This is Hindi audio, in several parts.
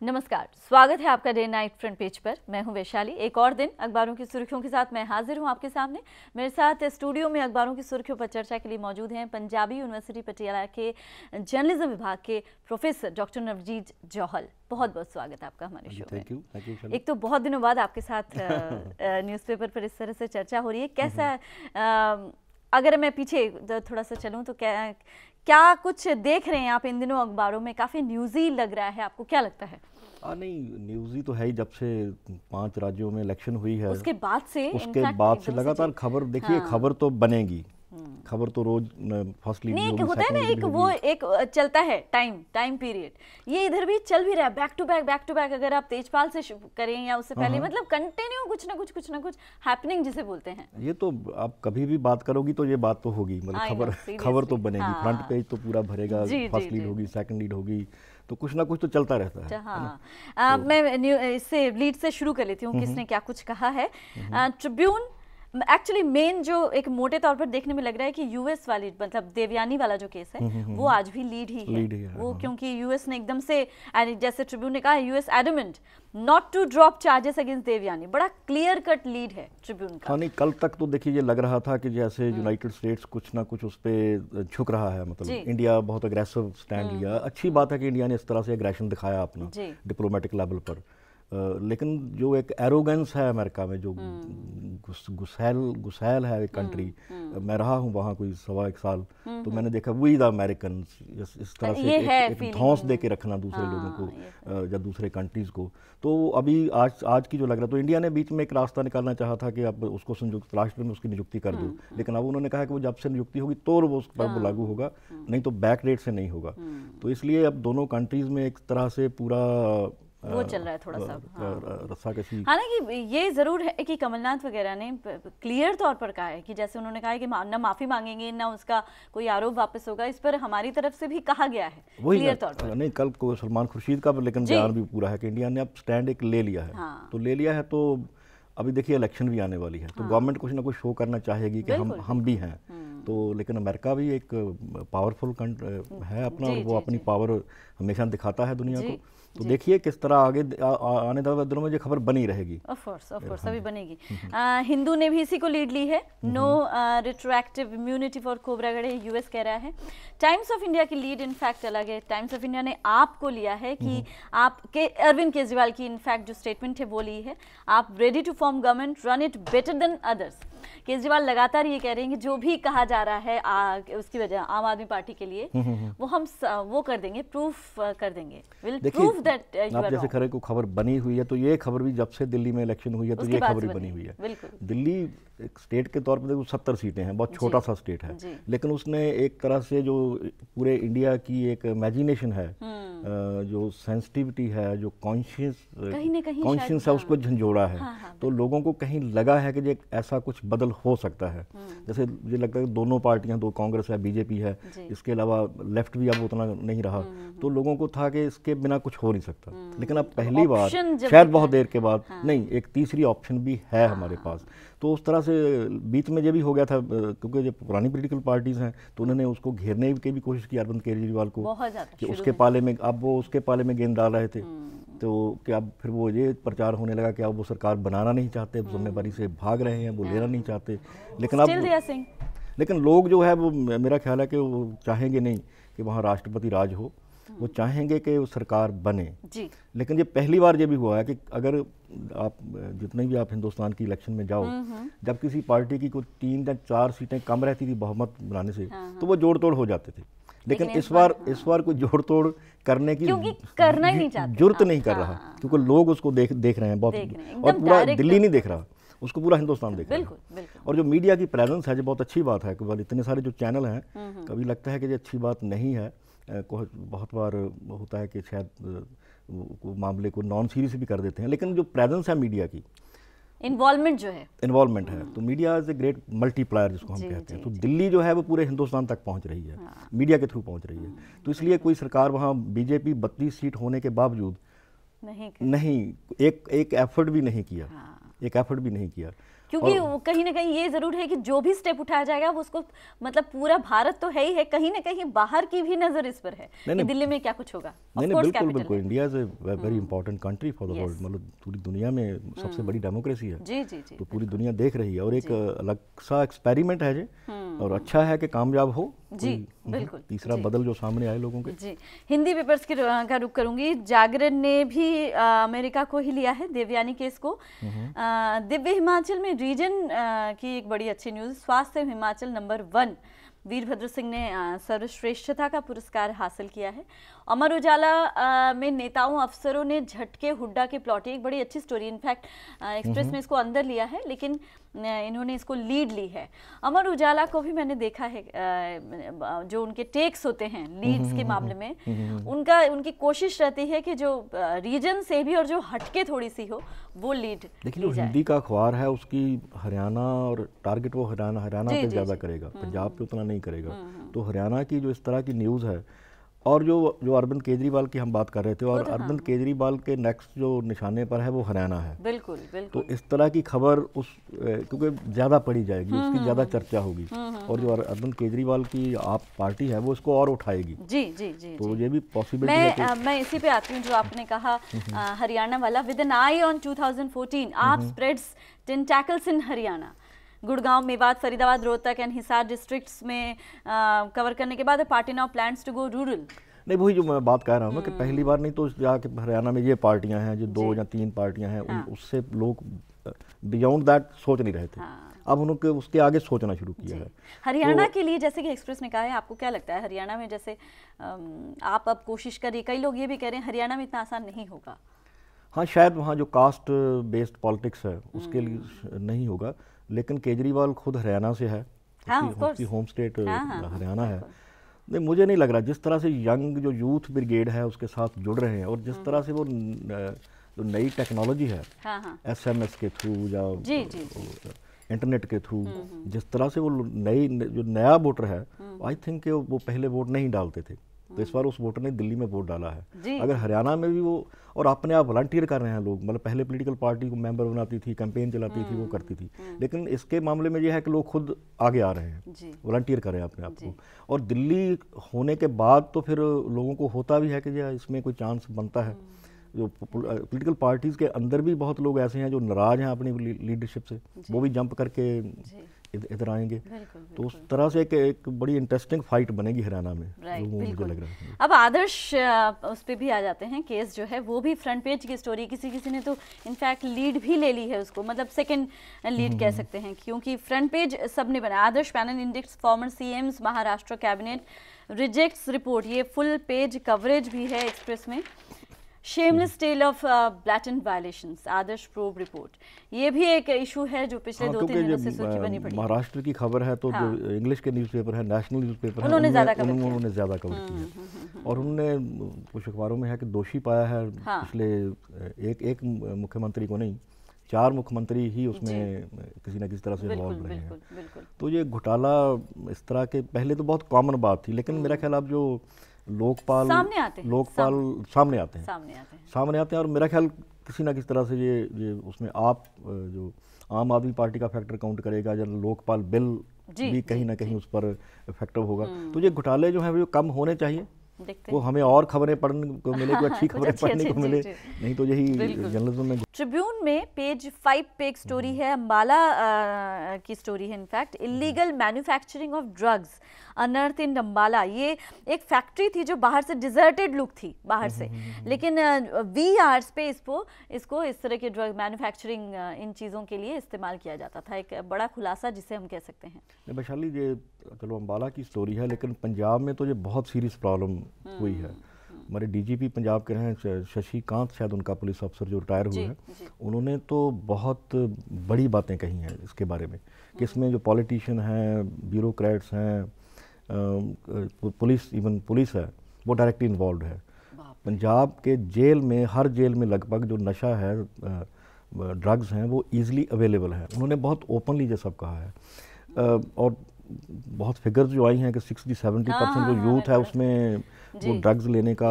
नमस्कार, स्वागत है आपका डे नाइट फ्रंट पेज पर। मैं हूं वैशाली। एक और दिन अखबारों की सुर्खियों के साथ मैं हाजिर हूं आपके सामने। मेरे साथ स्टूडियो में अखबारों की सुर्खियों पर चर्चा के लिए मौजूद हैं पंजाबी यूनिवर्सिटी पटियाला के जर्नलिज्म विभाग के प्रोफेसर डॉक्टर नवजीत जौहल। बहुत बहुत स्वागत है आपका हमारे शो में। Thank you. एक तो बहुत दिनों बाद आपके साथ न्यूज़पेपर पर इस तरह से चर्चा हो रही है। कैसा, अगर मैं पीछे थोड़ा सा चलूँ तो क्या कुछ देख रहे हैं आप इन दिनों अखबारों में? काफ़ी न्यूज़ी लग रहा है, आपको क्या लगता है? नहीं, न्यूज़ ही तो है ही। जब से 5 राज्यों में इलेक्शन हुई है उसके बाद से लगातार खबर देखिए। हाँ। खबर तो बनेगी, खबर तो रोज फर्स्टली नहीं होता है ना, एक चलता है टाइम पीरियड। ये इधर भी चल भी रहा है, बैक टू बैक। अगर आप तेजपाल से करें या उससे पहले, मतलब कंटिन्यू कुछ ना कुछ हैपनिंग जिसे बोलते हैं। ये तो आप कभी भी बात करोगी तो ये बात तो होगी, मतलब खबर तो बनेगी। हाँ। फ्रंट पेज तो पूरा भरेगा, फर्स्ट लीड होगी, सेकंड लीड होगी, तो कुछ ना कुछ तो चलता रहता है। हाँ। मैं इससे लीड से शुरू कर लेती हूँ, किसने क्या कुछ कहा है। ट्रिब्यून एक्चुअली मेन जो एक मोटे तौर पर देखने में लग रहा है कि यूएस वाली, मतलब देवयानी वाला जो केस है वो आज भी लीड ही है। वो क्योंकि यूएस ने एकदम से, जैसे ट्रिब्यून ने कहा, US adamant not to drop charges against Devyani. बड़ा क्लियर कट लीड है ट्रिब्यून का। हाँ, नहीं, कल तक तो देखिए ये लग रहा था कि जैसे यूनाइटेड स्टेट्स कुछ ना कुछ उस पर झुक रहा है, मतलब इंडिया बहुत अग्रेसिव स्टैंड लिया। अच्छी बात है कि इंडिया ने इस तरह से एग्रेशन दिखाया अपना डिप्लोमेटिक लेवल पर। लेकिन जो एक एरोगेंस है अमेरिका में, जो गुस्सैल है एक कंट्री। मैं रहा हूँ वहाँ कोई 1.25 साल, तो मैंने देखा वी द अमेरिकन इस तरह से एक धौंस दे के रखना दूसरे लोगों को या दूसरे कंट्रीज को। तो अभी आज की जो लग रहा, तो इंडिया ने बीच में एक रास्ता निकालना चाहा था कि अब उसको संयुक्त राष्ट्र में उसकी नियुक्ति कर दो, लेकिन अब उन्होंने कहा कि वो जब से नियुक्ति होगी तो वो उस पर लागू होगा, नहीं तो बैक डेट से नहीं होगा। तो इसलिए अब दोनों कंट्रीज में एक तरह से पूरा वो चल रहा है थोड़ा सा रस्सा कसी। हालांकि ये जरूर है कि कमलनाथ वगैरह ने क्लियर तौर पर कहा है कि जैसे उन्होंने कहा है कि ना माफी मांगेंगे ना उसका कोई आरोप वापस होगा। इस पर हमारी तरफ से भी कहा गया है क्लियर तौर पर। नहीं, कल को सलमान खुर्शीद का लेकिन बयान भी पूरा है कि इंडिया ने अब स्टैंड एक ले लिया है। हाँ। तो ले लिया है, तो अभी देखिए इलेक्शन भी आने वाली है, तो गवर्नमेंट कुछ ना कुछ शो करना चाहेगी कि हम भी हैं। तो लेकिन अमेरिका भी एक पावरफुल है अपना, और वो अपनी पावर हमेशा दिखाता है दुनिया को। तो देखिए किस तरह आगे आने वाले दिनों में ये खबर बनी रहेगी। ऑफ कोर्स अभी बनेगी। हिंदू ने भी इसी को लीड ली है। No रिट्रोएक्टिव immunity for Khobragarh, US कह रहा है। टाइम्स ऑफ इंडिया की लीड इनफैक्ट अलग है। टाइम्स ऑफ इंडिया ने आपको लिया है कि आपके अरविंद केजरीवाल की इनफैक्ट जो स्टेटमेंट है वो ली है, आप ready to form government, run it better than others. Kejriwal लगातार ये कह रहे हैं कि जो भी कहा जा रहा है उसकी वजह आम आदमी पार्टी के लिए, वो हम वो कर देंगे, प्रूफ कर देंगे, will prove that you are जैसे खरे को खबर बनी हुई है, तो ये खबर भी जब से दिल्ली में इलेक्शन हुई है तो ये खबर भी बनी हुई है। दिल्ली एक स्टेट के तौर पर देखो 70 सीटें हैं, बहुत छोटा सा स्टेट है, लेकिन उसने एक तरह से जो पूरे इंडिया की एक इमेजिनेशन है, जो सेंसिटिविटी है, जो कॉन्शियस है, उसको झंझोड़ा है। तो लोगों को कहीं लगा है कि ऐसा कुछ बदल हो सकता है। जैसे मुझे लगता है दोनों पार्टियां, दो कांग्रेस है, बीजेपी है, इसके अलावा लेफ्ट भी अब उतना नहीं रहा, तो लोगों को था कि इसके बिना कुछ हो नहीं सकता। लेकिन अब पहली बार शायद बहुत देर के बाद नहीं, एक तीसरी ऑप्शन भी है हमारे पास। तो उस तरह से बीच में ये भी हो गया था, क्योंकि जो पुरानी पॉलिटिकल पार्टीज हैं तो उन्होंने उसको घेरने की भी कोशिश की अरविंद केजरीवाल को, कि उसके पाले में, अब वो उसके पाले में गेंद डाल रहे थे। तो क्या अब फिर वो ये प्रचार होने लगा कि अब वो सरकार बनाना नहीं चाहते, जिम्मेदारी से भाग रहे हैं, वो लेना नहीं चाहते। लेकिन लोग जो है वो, मेरा ख्याल है कि वो चाहेंगे नहीं कि वहाँ राष्ट्रपति राज हो, वो चाहेंगे कि वो सरकार बने जी। लेकिन ये पहली बार ये भी हुआ है कि अगर आप जितने भी आप हिंदुस्तान की इलेक्शन में जाओ, जब किसी पार्टी की कोई 3 या 4 सीटें कम रहती थी बहुमत बनाने से, तो वो जोड़ तोड़ हो जाते थे। लेकिन इस बार कोई जोड़ तोड़ करने की करना ही नहीं चाहते, जुर्त नहीं कर रहा, क्योंकि लोग उसको देख रहे हैं बहुत, और पूरा दिल्ली नहीं देख रहा, उसको पूरा हिंदुस्तान देख रहा है। और जो मीडिया की प्रेजेंस है, जो बहुत अच्छी बात है कि इतने सारे जो चैनल हैं, कभी लगता है कि ये अच्छी बात नहीं है। बहुत बार होता है कि शायद मामले को नॉन सीरियस भी कर देते हैं, लेकिन जो प्रेजेंस है मीडिया की, इन्वॉल्वमेंट है, तो media is a great multiplier जिसको हम कहते हैं। तो दिल्ली जो है वो पूरे हिंदुस्तान तक पहुंच रही है, मीडिया के थ्रू पहुंच रही है। तो इसलिए कोई सरकार वहाँ बीजेपी 32 सीट होने के बावजूद नहीं एक एफर्ट भी नहीं किया, क्योंकि कहीं ना कहीं ये जरूर है कि जो भी स्टेप उठाया जाएगा वो उसको मतलब पूरा भारत तो है ही है, कहीं ना कहीं बाहर की भी नजर इस पर है कि दिल्ली में क्या कुछ होगा। नहीं, बिल्कुल बिल्कुल, India is a very important country for the world, मतलब पूरी दुनिया में सबसे बड़ी डेमोक्रेसी है। जी जी जी, तो पूरी दुनिया देख रही है और एक अलग सा एक्सपेरिमेंट है जी, और अच्छा है कि कामयाब हो। जी बिल्कुल, तीसरा बदल जो सामने आए लोगों के। जी, हिंदी पेपर्स का रुख करूंगी। जागरण ने भी अमेरिका को ही लिया है देवयानी केस को। दिव्य हिमाचल में रीजन की एक बड़ी अच्छी न्यूज, स्वास्थ्य हिमाचल नंबर 1 वीरभद्र सिंह ने सर्वश्रेष्ठता का पुरस्कार हासिल किया है। अमर उजाला में नेताओं अफसरों ने झटके हुड्डा के प्लॉट, एक बड़ी अच्छी स्टोरी, इनफैक्ट एक्सप्रेस में इसको अंदर लिया है लेकिन इन्होंने इसको लीड ली है। अमर उजाला को भी मैंने देखा है, जो उनके टेक्स होते हैं लीड्स के मामले में, उनकी कोशिश रहती है कि जो रीजन से भी और जो हटके थोड़ी सी हो वो लीड। देखिए जो हिंदी का अखबार है उसकी हरियाणा और टारगेट वो हरियाणा पे ज़्यादा करेगा, पंजाब पे उतना नहीं करेगा। तो हरियाणा की जो इस तरह की न्यूज़ है, और जो अरविंद केजरीवाल की हम बात कर रहे थे, और अरविंद केजरीवाल के नेक्स्ट जो निशाने पर है वो हरियाणा है। बिल्कुल बिल्कुल। तो इस तरह की खबर क्योंकि ज़्यादा पढ़ी जाएगी, उसकी ज़्यादा चर्चा होगी, और जो अरविंद केजरीवाल की आप पार्टी है वो इसको और उठाएगी। जी जी जी, तो ये भी पॉसिबिलिटी है। मैं इसी पे आती हूँ जो आपने कहा हरियाणा वाला। With N I on 2014 AAP spreads tentacles in Haryana. Gurgaon, Mewat, Faridabad, Rohtak and Hisar districts में कवर करने के बाद party now plans to go rural. नहीं, वही जो मैं बात कह रहा हूँ ना कि पहली बार नहीं तो जाके हरियाणा में ये पार्टियां हैं जो 2 या 3 पार्टियां हैं, उससे लोग बियॉन्ड दैट सोच नहीं रहे थे। अब उन्होंने उसके आगे सोचना शुरू किया है। हरियाणा के लिए जैसे कि एक्सप्रेस ने कहा है, आपको क्या लगता है हरियाणा में, जैसे आप अब कोशिश करिए, कई लोग ये भी कह रहे हैं हरियाणा में इतना आसान नहीं होगा। हाँ, शायद वहाँ जो कास्ट बेस्ड पॉलिटिक्स है उसके लिए नहीं होगा, लेकिन केजरीवाल खुद हरियाणा से है, उसकी होम स्टेट हरियाणा है। नहीं, मुझे नहीं लग रहा जिस तरह से यंग जो यूथ ब्रिगेड है उसके साथ जुड़ रहे हैं, और जिस तरह से वो जो नई टेक्नोलॉजी है SMS के थ्रू या इंटरनेट के थ्रू, जिस तरह से वो जो नया वोटर है, आई थिंक वो पहले वोट नहीं डालते थे, तो इस बार उस वोटर ने दिल्ली में वोट डाला है। अगर हरियाणा में भी वो, और अपने आप वॉलंटियर कर रहे हैं लोग, मतलब पहले पॉलिटिकल पार्टी को मेंबर बनाती थी, कैंपेन चलाती थी, वो करती थी, लेकिन इसके मामले में ये है कि लोग खुद आगे आ रहे हैं, वॉलंटियर कर रहे हैं अपने आप को। और दिल्ली होने के बाद तो फिर लोगों को होता भी है कि इसमें कोई चांस बनता है। जो पॉलिटिकल पार्टीज़ के अंदर भी बहुत लोग ऐसे हैं जो नाराज़ हैं अपनी लीडरशिप से, वो भी जंप करके इधर आएंगे। तो उस तरह से एक बड़ी इंटरेस्टिंग फाइट बनेगी हरियाणा में, मुझे लग रहा है। अब आदर्श उस पर भी आ जाते हैं, केस जो है वो भी फ्रंट पेज की स्टोरी, किसी ने तो इनफैक्ट लीड भी ले ली है उसको, मतलब सेकंड लीड कह सकते हैं, क्योंकि फ्रंट पेज सबने बनाया। Adarsh panel index former CMs Maharashtra cabinet rejects report, ये फुल पेज कवरेज भी है एक्सप्रेस में। Shameless tale of blatant violations, Adarsh probe report, ये भी एक इशू है जो पिछले 2-3 दिनों से सुर्खी बनी पड़ी। महाराष्ट्र की खबर है तो जो इंग्लिश के न्यूज़पेपर है, नेशनल न्यूज़पेपर है, उन्होंने ज़्यादा कवर किया, और उन्होंने कुछ अखबारों में है कि दोषी पाया है पिछले एक मुख्यमंत्री को नहीं, 4 मुख्यमंत्री ही उसमें किसी न किसी तरह से इन्वॉल्व रहे हैं। तो ये घोटाला इस तरह के पहले तो बहुत कॉमन बात थी, लेकिन मेरा ख्याल अब जो लोकपाल सामने आते हैं, और मेरा ख्याल किसी ना किसी तरह से ये उसमें आप जो आम आदमी पार्टी का फैक्टर काउंट करेगा, या लोकपाल बिल भी कहीं ना कहीं उस पर इफेक्टिव होगा। तो ये घोटाले जो हैं वो कम होने चाहिए, वो हमें और खबरें पढ़ने को मिले, कोई अच्छी खबरें पढ़ने को मिले, नहीं तो यही जर्नलिज्म में। ट्रिब्यून में पेज 5 पे एक स्टोरी है, अम्बाला की स्टोरी है in fact, illegal manufacturing of drugs अनर्थ इन अम्बाला। ये एक फैक्ट्री थी जो बाहर से डिजर्टेड लुक थी बाहर से, लेकिन VRs पे इसको इस तरह के ड्रग मैन्युफैक्चरिंग इन चीज़ों के लिए इस्तेमाल किया जाता था। एक बड़ा खुलासा जिसे हम कह सकते हैं। वैशाली, ये चलो अम्बाला की स्टोरी है, लेकिन पंजाब में तो ये बहुत सीरियस प्रॉब्लम हुई है। हमारे DGP पंजाब के हैं शशिकांत, शायद उनका पुलिस अफसर जो रिटायर हुए हैं, उन्होंने तो बहुत बड़ी बातें कही हैं इसके बारे में कि इसमें जो पॉलिटिशियन हैं, ब्यूरोक्रेट्स हैं, पुलिस है, वो डायरेक्टली इन्वॉल्व है। पंजाब के जेल में, हर जेल में लगभग जो नशा है, ड्रग्स हैं, वो ईजिली अवेलेबल है। उन्होंने बहुत ओपनली ये सब कहा है, और बहुत फिगर्स जो आई हैं कि 60-70% जो यूथ है उसमें वो ड्रग्स लेने का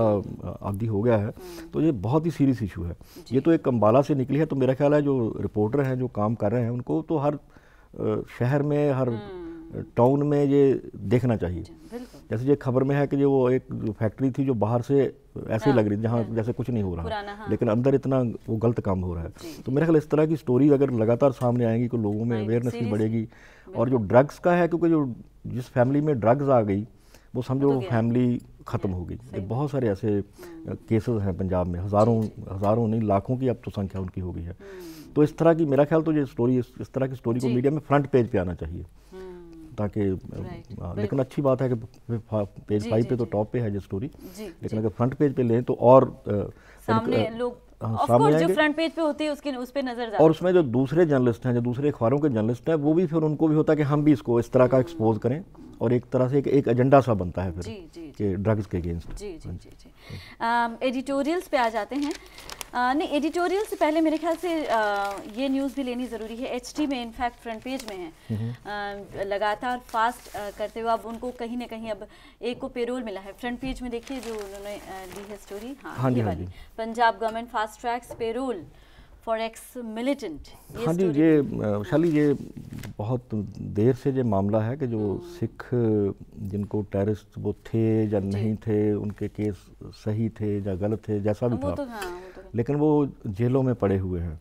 आदी हो गया है, तो ये बहुत ही सीरियस इशू है। ये तो एक अम्बाला से निकली है, तो मेरा ख्याल है जो रिपोर्टर हैं जो काम कर रहे हैं उनको तो हर शहर में, हर टाउन में ये देखना चाहिए। जैसे ये खबर में है कि वो एक फैक्ट्री थी जो बाहर से ऐसे ही लग रही, जहाँ जैसे कुछ नहीं हो रहा, लेकिन अंदर इतना वो गलत काम हो रहा है। तो मेरे ख्याल इस तरह की स्टोरी अगर लगातार सामने आएंगी तो लोगों में अवेयरनेस भी बढ़ेगी। और जो ड्रग्स का है, क्योंकि जो जिस फैमिली में ड्रग्स आ गई वो समझो वो फैमिली ख़त्म हो गई। बहुत सारे ऐसे केसेस हैं पंजाब में, हज़ारों नहीं लाखों की अब तो संख्या उनकी हो गई है। तो इस तरह की मेरा ख्याल तो ये स्टोरी, इस तरह की स्टोरी को मीडिया में फ्रंट पेज पे आना चाहिए ताकि, लेकिन अच्छी बात है कि पेज 5 पे तो टॉप पे है ये स्टोरी, लेकिन अगर फ्रंट पेज पे लें तो और सामने लोग सामने जो फ्रंट पेज पे होती है उसकी उस पे नजर जाती है। और उसमें जो दूसरे जर्नलिस्ट हैं, जो दूसरे अखबारों के जर्नलिस्ट हैं, वो भी फिर उनको भी होता है कि हम भी इसको इस तरह का एक्सपोज करें, और एक तरह से एक एजेंडा सा बनता है फिर कि ड्रग्स के अगेंस्ट। एडिटोरियल्स पे आ जाते हैं। नहीं, एडिटोरियल से पहले मेरे ख्याल से ये न्यूज़ भी लेनी ज़रूरी है। HT में इनफैक्ट फ्रंट पेज में है, लगातार फास्ट करते हुए अब उनको कहीं ना कहीं अब एक को पेरोल मिला है। फ्रंट पेज में देखिए जो उन्होंने दी है स्टोरी, हाँ ये वाली, Punjab government fast tracks payroll for x militant. हाँ जी, ये वैशाली ये बहुत देर से ये मामला है कि जो सिख जिनको टेररिस्ट वो थे या नहीं थे, उनके केस सही थे या गलत थे, जैसा भी था, लेकिन वो जेलों में पड़े हुए हैं।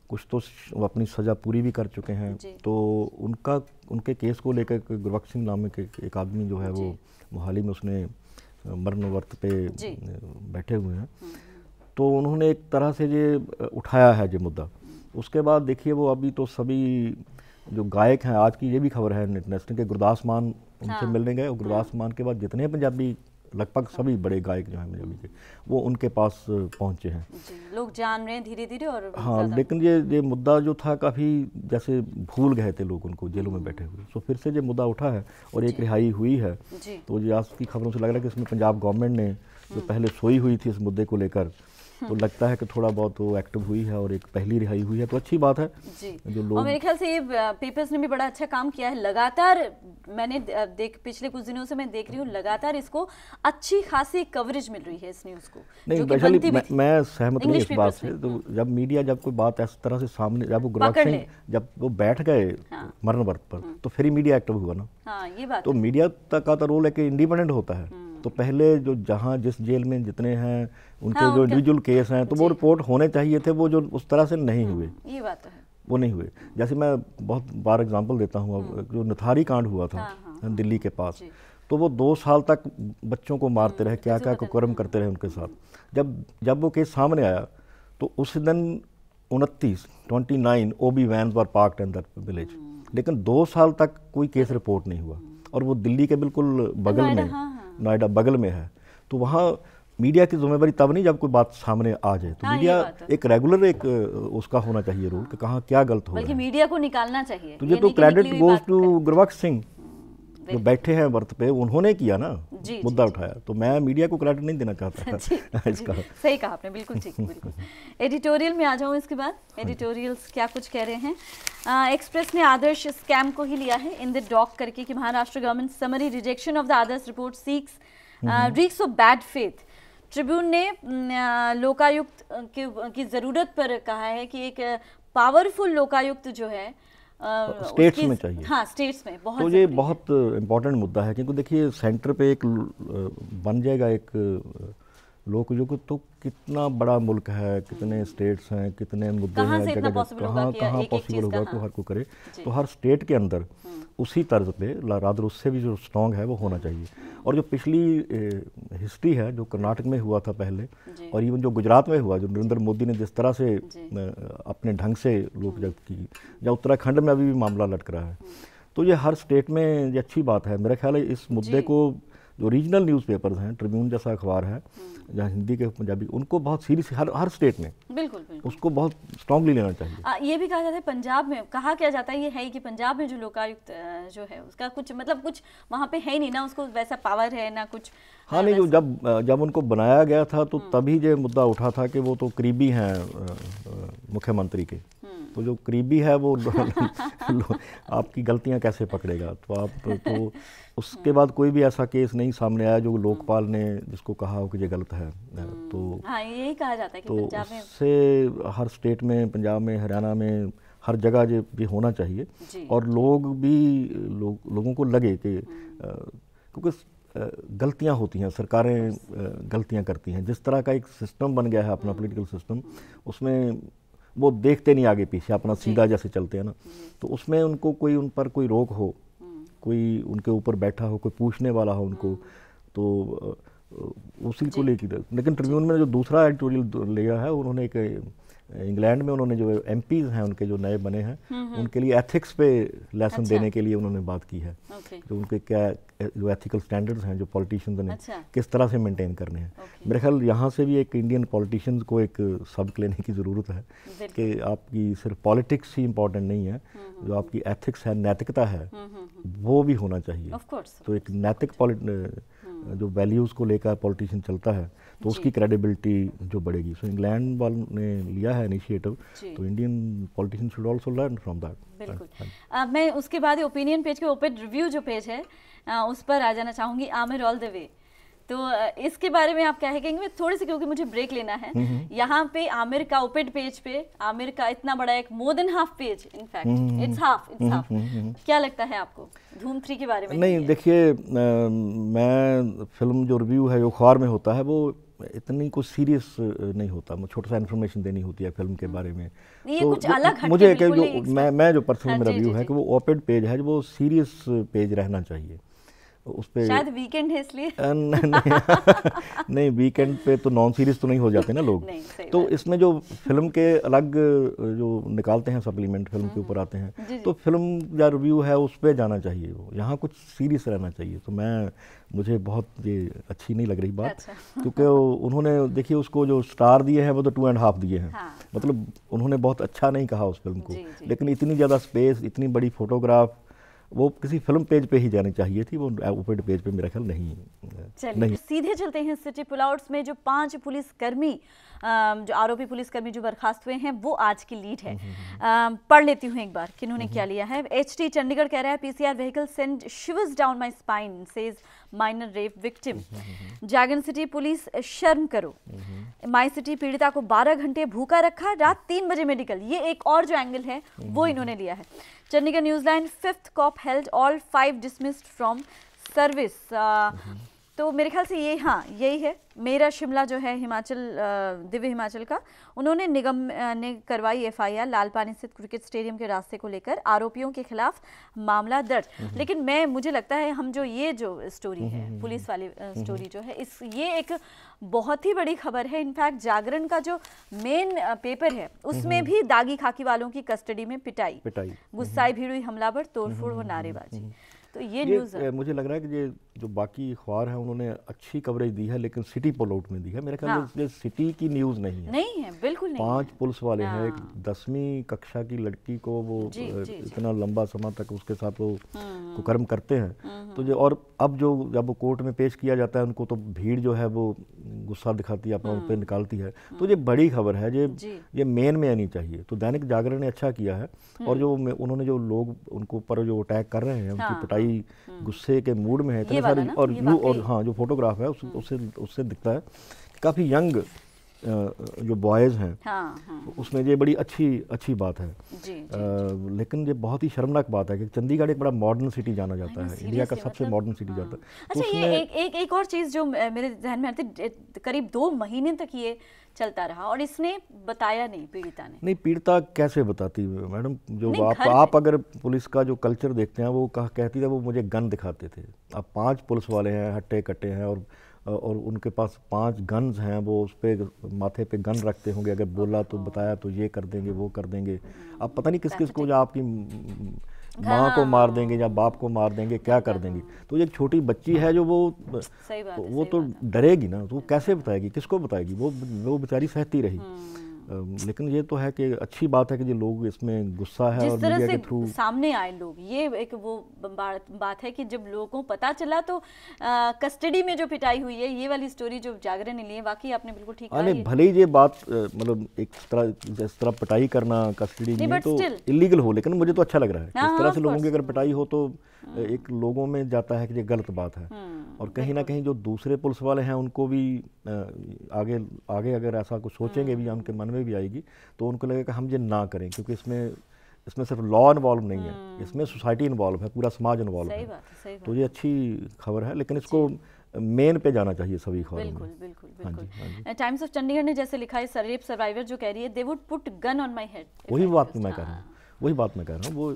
कुछ तो वो अपनी सज़ा पूरी भी कर चुके हैं। तो उनके केस को लेकर गुरबख्श सिंह नाम के एक आदमी जो है वो मोहाली में उसने मरण वर्त पे बैठे हुए हैं। तो उन्होंने एक तरह से ये उठाया है ये मुद्दा। उसके बाद देखिए वो अभी तो सभी जो गायक हैं, आज की ये भी खबर है इंटरनेशनल के, गुरदास मान उनसे मिलने गए, और गुरदास मान के बाद जितने पंजाबी, लगभग सभी बड़े गायक जो हैं पंजाबी के, वो उनके पास पहुंचे हैं। लोग जान रहे हैं धीरे धीरे। और हाँ, लेकिन ये मुद्दा जो था काफ़ी जैसे भूल गए थे लोग उनको जेलों में बैठे हुए। तो फिर से ये मुद्दा उठा है और एक रिहाई हुई है। तो ये आज की खबरों से लग रहा है कि इसमें पंजाब गवर्नमेंट ने जो पहले सोई हुई थी इस मुद्दे को लेकर, तो लगता है कि थोड़ा बहुत वो एक्टिव हुई है और एक पहली रिहाई हुई है, तो अच्छी बात है जी। जो लोग, और मेरे ख्याल से ये पेपर्स ने भी बड़ा अच्छा काम किया है। लगातार मैंने पिछले कुछ दिनों से मैं देख रही हूँ, लगातार इसको अच्छी खासी कवरेज मिल रही है इस न्यूज़ को। नहीं वैशाली, मैं सहमत नहीं इस बात से। तो जब मीडिया जब कोई बात इस तरह से सामने, जब वो गुरबख्श सिंह जब वो बैठ गए मरण वर्त पर, तो फिर ही मीडिया एक्टिव हुआ ना। हाँ, ये बात तो मीडिया का तो रोल है कि इंडिपेंडेंट होता है। तो पहले जो जहाँ जिस जेल में जितने हैं उनके जो इंडिविजुअल केस हैं, तो वो रिपोर्ट होने चाहिए थे, वो जो उस तरह से नहीं हुए। ये बात तो है, वो नहीं हुए। जैसे मैं बहुत बार एग्जांपल देता हूँ, जो नथारी कांड हुआ था दिल्ली के पास, तो वो 2 साल तक बच्चों को मारते रहे, क्या क्या कुकर्म करते रहे उनके साथ। जब वो केस सामने आया तो उस दिन 29 OB vans were parked in that village, लेकिन 2 साल तक कोई केस रिपोर्ट नहीं हुआ। और वो दिल्ली के बिल्कुल बगल में, नोएडा बगल में है। तो वहाँ मीडिया की जिम्मेदारी तब नहीं जब कोई बात सामने आ जाए। तो मीडिया एक रेगुलर एक उसका होना चाहिए रोल कि कहाँ क्या गलत हो रहा है, बल्कि मीडिया को निकालना चाहिए। तो ये तो credit goes to Gurbaksh Singh जो बैठे हैं वर्त पे, उन्होंने किया ना, मुद्दा उठाया। तो मैं मीडिया को क्रेडिट नहीं देना चाहता इसका। सही कहा आपने, बिल्कुल ठीक, बिल्कुल। एडिटोरियल में आ जाऊँ इसके बाद, एडिटोरियल्स क्या कुछ कह रहे हैं। एक्सप्रेस ने आदर्श स्कैम को ही लिया है इन द डॉक करके कि Maharashtra government summary rejection of the Adarsh report seeks reeks of bad faith. Tribune ने लोकायुक्त की ज़रूरत पर कहा है कि एक पावरफुल लोकायुक्त जो है स्टेट्स में चाहिए। हाँ, स्टेट्स में बहुत। तो ये बहुत इम्पोर्टेंट मुद्दा है, क्योंकि देखिए सेंटर पे एक बन जाएगा एक लोकायुक्त, तो कितना बड़ा मुल्क है, कितने स्टेट्स हैं, कितने मुद्दे हैं, जगह कहाँ पॉसिबल होगा कि हर को करे। तो हर स्टेट के अंदर उसी तर्ज पे रादर उससे भी जो स्ट्रॉन्ग है वो होना चाहिए। और जो पिछली हिस्ट्री है, जो कर्नाटक में हुआ था पहले, और इवन जो गुजरात में हुआ, जो नरेंद्र मोदी ने जिस तरह से अपने ढंग से लोकजगत की, या उत्तराखंड में अभी भी मामला लटक रहा है, तो ये हर स्टेट में ये अच्छी बात है। मेरा ख्याल है इस मुद्दे को जो रीजनल न्यूज़पेपर्स हैं, ट्रिब्यून जैसा अखबार है जहाँ हिंदी के पंजाबी, उनको बहुत सीरियस हर स्टेट में बिल्कुल उसको बहुत स्ट्रांगली लेना चाहिए। ये भी कहा जाता है पंजाब में, कहा क्या जाता है ये है कि पंजाब में जो लोकायुक्त जो है उसका कुछ मतलब कुछ वहाँ पे है ही नहीं ना, उसको वैसा पावर है ना कुछ। हाँ नहीं, जो जब उनको बनाया गया था तो तभी ये मुद्दा उठा था कि वो तो करीबी हैं मुख्यमंत्री के, तो जो करीबी है वो आपकी गलतियां कैसे पकड़ेगा। तो उसके बाद कोई भी ऐसा केस नहीं सामने आया जो लोकपाल ने जिसको कहा हो कि ये गलत है। तो हाँ, यही कहा जाता है कि तो पंजाब में उससे हर स्टेट में, पंजाब में, हरियाणा में, हर जगह ये होना चाहिए। और लोगों को लगे कि क्योंकि गलतियां होती हैं, सरकारें गलतियां करती हैं। जिस तरह का एक सिस्टम बन गया है अपना पॉलिटिकल सिस्टम, उसमें वो देखते नहीं आगे पीछे, अपना सीधा जैसे चलते हैं ना, तो उसमें उनको उन पर कोई रोक हो, कोई उनके ऊपर बैठा हो, कोई पूछने वाला हो उनको, तो उसी को लेकर। लेकिन ट्रिब्यून में जो दूसरा एडिटोरियल लिया है, उन्होंने एक इंग्लैंड में उन्होंने जो एमपीज हैं उनके जो नए बने हैं उनके लिए एथिक्स पे लेसन देने के लिए उन्होंने बात की है। जो उनके क्या जो एथिकल स्टैंडर्ड्स हैं जो पॉलिटिशियंस ने किस तरह से मेंटेन करने हैं। मेरे ख्याल यहाँ से भी एक इंडियन पॉलिटिशियंस को एक सबक लेने की ज़रूरत है कि आपकी सिर्फ पॉलिटिक्स ही इम्पोर्टेंट नहीं है, जो आपकी एथिक्स है, नैतिकता है, वो भी होना चाहिए। तो एक नैतिक जो वैल्यूज़ को लेकर पॉलिटिशियन चलता है तो उसकी क्रेडिबिलिटी जो बढ़ेगी। सो इंग्लैंड वालों ने लिया है इनिशिएटिव, तो Indian politician should also learn from that. बिल्कुल। मैं उसके बाद ओपिनियन पेज के ओपिड रिव्यू जो पेज है उस पर आ जाना चाहूँगी, आमिर ऑल द वे। तो इसके बारे में आप क्या है कहेंगे? थोड़ी सी, क्योंकि मुझे ब्रेक लेना है। यहाँ पे आमिर का ओपिड पेज पे आमिर का इतना बड़ा एक more than half page, in fact it's half क्या लगता है आपको धूम 3 के बारे में? नहीं, देखिए, मैं फिल्म जो रिव्यू है जो अखबार में होता है वो इतनी कुछ सीरियस नहीं होता, छोटा सा इन्फॉर्मेशन देनी होती है फिल्म के बारे में। ये तो कुछ अलग मुझे जो मैं जो पर्सनल मेरा व्यू है कि वो ओपेड पेज है, वो सीरियस पेज रहना चाहिए। उस पे शायद वीकेंड है इसलिए नहीं, वीकेंड पे तो नॉन सीरीज तो नहीं हो जाते ना लोग। तो इसमें जो फिल्म के अलग जो निकालते हैं सप्लीमेंट फिल्म के ऊपर आते हैं, तो फिल्म या रिव्यू है उस पे जाना चाहिए, वो यहाँ कुछ सीरियस रहना चाहिए। तो मुझे बहुत ये अच्छी नहीं लग रही बात। क्योंकि उन्होंने देखिए उसको जो स्टार दिए हैं वो तो 2.5 दिए हैं। मतलब उन्होंने बहुत अच्छा नहीं कहा उस फिल्म को, लेकिन इतनी ज़्यादा स्पेस, इतनी बड़ी फोटोग्राफ वो किसी फिल्म पेज पे ही जानी चाहिए थी, वो ओपेड पेज पे मेरा ख्याल नहीं। सीधे चलते हैं सिटी पुलआउट्स में। जो 5 पुलिसकर्मी, जो आरोपी पुलिसकर्मी जो बर्खास्त हुए हैं, वो आज की लीड है। पढ़ लेती हूँ एक बार कि इन्होंने क्या लिया है। HT चंडीगढ़ कह रहा है, PCR vehicle send शिवर्स down my spine, says minor rape victim. Jagran city police, शर्म करो। माई सिटी, पीड़िता को 12 घंटे भूखा रखा, रात 3 बजे मेडिकल। ये एक और जो एंगल है वो इन्होंने लिया है। Chandigarh Newsline, 5th cop held, all 5 dismissed from service. तो मेरे ख्याल से ये, हाँ यही है। मेरा शिमला जो है हिमाचल, दिव्य हिमाचल का, उन्होंने निगम ने करवाई FIR लाल पानी स्थित क्रिकेट स्टेडियम के रास्ते को लेकर, आरोपियों के खिलाफ मामला दर्ज। लेकिन मुझे लगता है हम ये जो स्टोरी है, पुलिस वाली स्टोरी जो है, ये एक बहुत ही बड़ी खबर है। इनफैक्ट जागरण का जो मेन पेपर है उसमें भी दागी खाकी वालों की कस्टडी में पिटाई, गुस्साई भीड़ हुई, हमलावर, तोड़फोड़ व नारेबाजी। तो ये न्यूज़ मुझे लग रहा है कि ये जो बाकी अखबार हैं उन्होंने अच्छी कवरेज दी है, लेकिन सिटी पुलआउट में दी है। मेरे ख्याल से सिटी की न्यूज़ नहीं है, बिल्कुल नहीं। 5 पुलिस वाले हैं, एक 10वीं कक्षा की लड़की को वो इतना लंबा समय तक उसके साथ वो कुकर्म करते हैं। तो और अब जब वो कोर्ट में पेश किया जाता है उनको, तो भीड़ जो है वो गुस्सा दिखाती है, अपना उन पर निकालती है। तो ये बड़ी खबर है, ये मेन में आनी चाहिए। तो दैनिक जागरण ने अच्छा किया है। और जो उन्होंने जो लोग उनको पर जो अटैक कर रहे हैं, उनकी पिटाई गुस्से के मूड में है इतने सारे, और हाँ जो फोटोग्राफ है उससे दिखता है काफ़ी यंग जो बॉयज़ हैं, उसमें ये बड़ी अच्छी बात है। लेकिन ये बहुत ही शर्मनाक बात है कि चंडीगढ़ एक बड़ा मॉडर्न सिटी जाना जाता है, इंडिया का सबसे मॉडर्न सिटी जाता है। अच्छा, ये एक और चीज़ जो मेरे जहन में आती, करीब 2 महीने तक ये चलता रहा और इसने बताया नहीं, पीड़िता ने। नहीं, पीड़िता कैसे बताती मैडम? जो आप अगर पुलिस का जो कल्चर देखते हैं, वो कहती है वो मुझे गन दिखाते थे। अब 5 पुलिस वाले हैं, हट्टे कट्टे हैं, और उनके पास 5 गन्स हैं, वो उस पर माथे पे गन रखते होंगे, अगर बोला तो बताया तो ये कर देंगे, वो कर देंगे। अब पता नहीं किस को, या आपकी माँ को मार देंगे या बाप को मार देंगे, क्या कर देंगे। तो एक छोटी बच्ची है जो वो तो डरेगी ना, तो वो कैसे बताएगी, किसको बताएगी? वो बेचारी सहती रही। लेकिन ये तो है कि अच्छी बात है कि जो लोग इसमें गुस्सा है और मीडिया के थ्रू सामने आए लोग, ये एक वो बात है कि जब लोगों को पता चला तो कस्टडी में जो पिटाई हुई है, ये वाली स्टोरी जो जागरण ने ली है, वाकई आपने बिल्कुल ठीक कहा। भले ही ये बात मतलब इस तरह पिटाई करना कस्टडी में तो इलीगल हो, लेकिन मुझे तो अच्छा लग रहा है। इस तरह से लोगों की अगर पिटाई हो तो एक लोगों में जाता है कि ये गलत बात है, और कहीं ना कहीं जो दूसरे पुलिस वाले हैं उनको भी आगे अगर ऐसा कुछ सोचेंगे भी, उनके मन में भी आएगी, तो उनको लगेगा हम ये ना करें, क्योंकि इसमें सिर्फ लॉ इन्वॉल्व नहीं है, इसमें सोसाइटी इन्वॉल्व है, पूरा समाज इन्वॉल्व है। तो ये अच्छी खबर है, लेकिन इसको मेन पे जाना चाहिए सभी खबरों में। बिल्कुल बिल्कुल बिल्कुल। टाइम्स ऑफ चंडीगढ़ ने जैसे लिखा है, रेप सर्वाइवर जो कह रही है, they would put gun on my head. वही बात मैं कह रहा हूँ, वो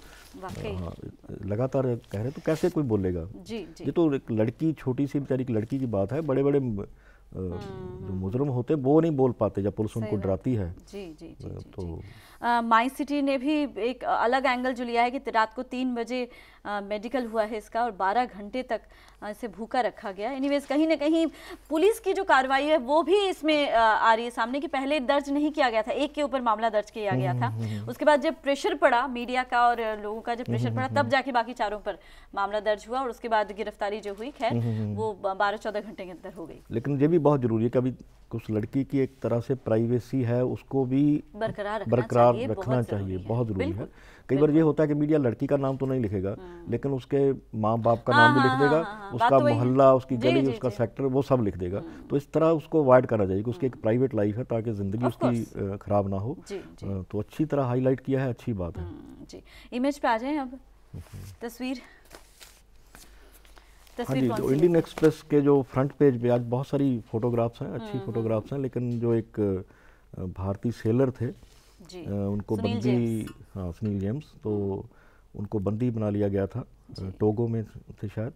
लगातार कह रहे, तो कैसे कोई बोलेगा। ये तो एक लड़की, छोटी सी बेचारी की लड़की की बात है। बड़े बड़े जो मुजरिम होते वो नहीं बोल पाते जब पुलिस उनको डराती है। तो माई सिटी ने भी एक अलग एंगल जो लिया है कि रात को 3 बजे मेडिकल हुआ है इसका, और 12 घंटे तक इसे भूखा रखा गया। एनीवेज कहीं ना कहीं पुलिस की जो कार्रवाई है वो भी इसमें आ रही है सामने, कि पहले दर्ज नहीं किया गया था, एक के ऊपर मामला दर्ज किया गया था, उसके बाद जब प्रेशर पड़ा मीडिया का और लोगों का, जब प्रेशर पड़ा तब जाके बाकी चारों पर मामला दर्ज हुआ, और उसके बाद गिरफ्तारी जो हुई खैर वो 12-14 घंटे के अंदर हो गई। लेकिन ये भी बहुत जरूरी है कि अभी उस लड़की की एक तरह से प्राइवेसी है, उसको भी बरकरार रखना चाहिए, बहुत जरूरी है। कई बार ये होता है कि मीडिया लड़की का नाम तो नहीं लिखेगा, लेकिन उसके माँ बाप का नाम भी लिख देगा, उसका मोहल्ला, उसकी गली, उसका सेक्टर, वो सब लिख देगा। तो इस तरह उसको अवॉइड करना चाहिए कि उसकी एक प्राइवेट लाइफ है, ताकि जिंदगी उसकी खराब ना हो। तो अच्छी तरह हाईलाइट किया है, अच्छी बात है जी। इमेज पे आ जाए अब, तस्वीर। हाँ जी, जो इंडियन एक्सप्रेस के जो फ्रंट पेज पे आज बहुत सारी फोटोग्राफ्स हैं, अच्छी फोटोग्राफ्स हैं, लेकिन जो एक भारतीय सेलर थे उनको बंदी, हाँ सुनील जेम्स, तो उनको बंदी बना लिया गया था, टोगो में थे शायद,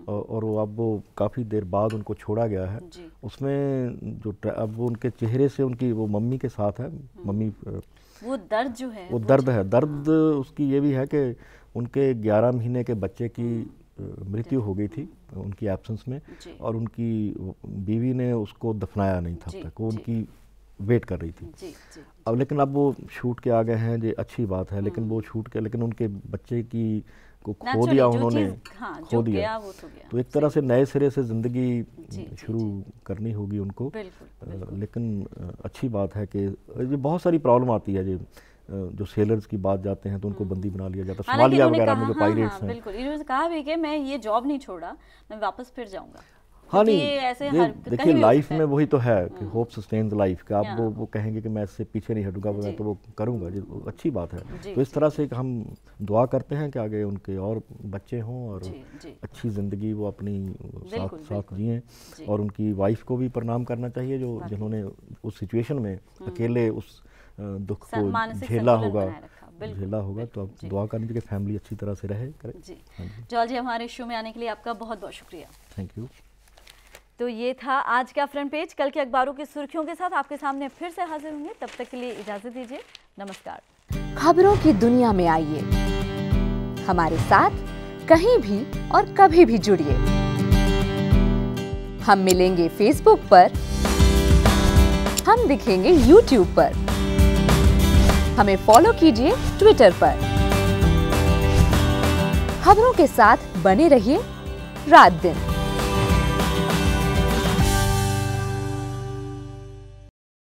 और वो काफ़ी देर बाद उनको छोड़ा गया है। उसमें जो अब वो उनके चेहरे से उनकी वो मम्मी के साथ है, मम्मी वो दर्द जो है, वो दर्द उसकी ये भी है कि उनके 11 महीने के बच्चे की मृत्यु हो गई थी उनकी एब्सेंस में, और उनकी बीवी ने उसको दफनाया नहीं था तक, वो उनकी वेट कर रही थी। अब लेकिन अब वो छूट के आ गए हैं, ये अच्छी बात है, लेकिन वो छूट के, लेकिन उनके बच्चे की को खो दिया उन्होंने, खो दिया, तो एक तरह से नए सिरे से ज़िंदगी शुरू करनी होगी उनको। लेकिन अच्छी बात है कि ये बहुत सारी प्रॉब्लम आती है, जो सेलर्स की बात जाते हैं तो उनको बंदी बना लिया जाता है, सोमालिया वगैरह में जो पायरेट्स हैं। बिल्कुल, इन्होंने कहा भी कि मैं ये जॉब नहीं छोड़ा, मैं वापस फिर जाऊंगा। हाँ नहीं, ये देखिए लाइफ में वही तो है कि होप सस्टेन्स लाइफ, कि आप वो कहेंगे कि मैं इससे पीछे नहीं हटूंगा, मैं तो वो करूंगा, अच्छी बात है। तो इस तरह से हम दुआ करते हैं कि आगे उनके और बच्चे हों और अच्छी ज़िंदगी वो अपनी साथ जिएं, और उनकी वाइफ को भी प्रणाम करना चाहिए जो जिन्होंने उस सिचुएशन में अकेले उस दुख को झेला होगा। तो आप दुआ करनी चाहिए कि फैमिली अच्छी तरह से रहे। जॉल जी, हमारे शो में आने के लिए आपका बहुत बहुत शुक्रिया। Thank you. तो ये था आज का फ्रंट पेज। कल के अखबारों की सुर्खियों के साथ आपके सामने फिर से हाजिर होंगे, तब तक के लिए इजाजत दीजिए, नमस्कार। खबरों की दुनिया में आइए, हमारे साथ कहीं भी और कभी भी जुड़िए। हम मिलेंगे फेसबुक पर, हम दिखेंगे यूट्यूब पर, हमें फॉलो कीजिए ट्विटर पर। खबरों के साथ बने रहिए रात दिन।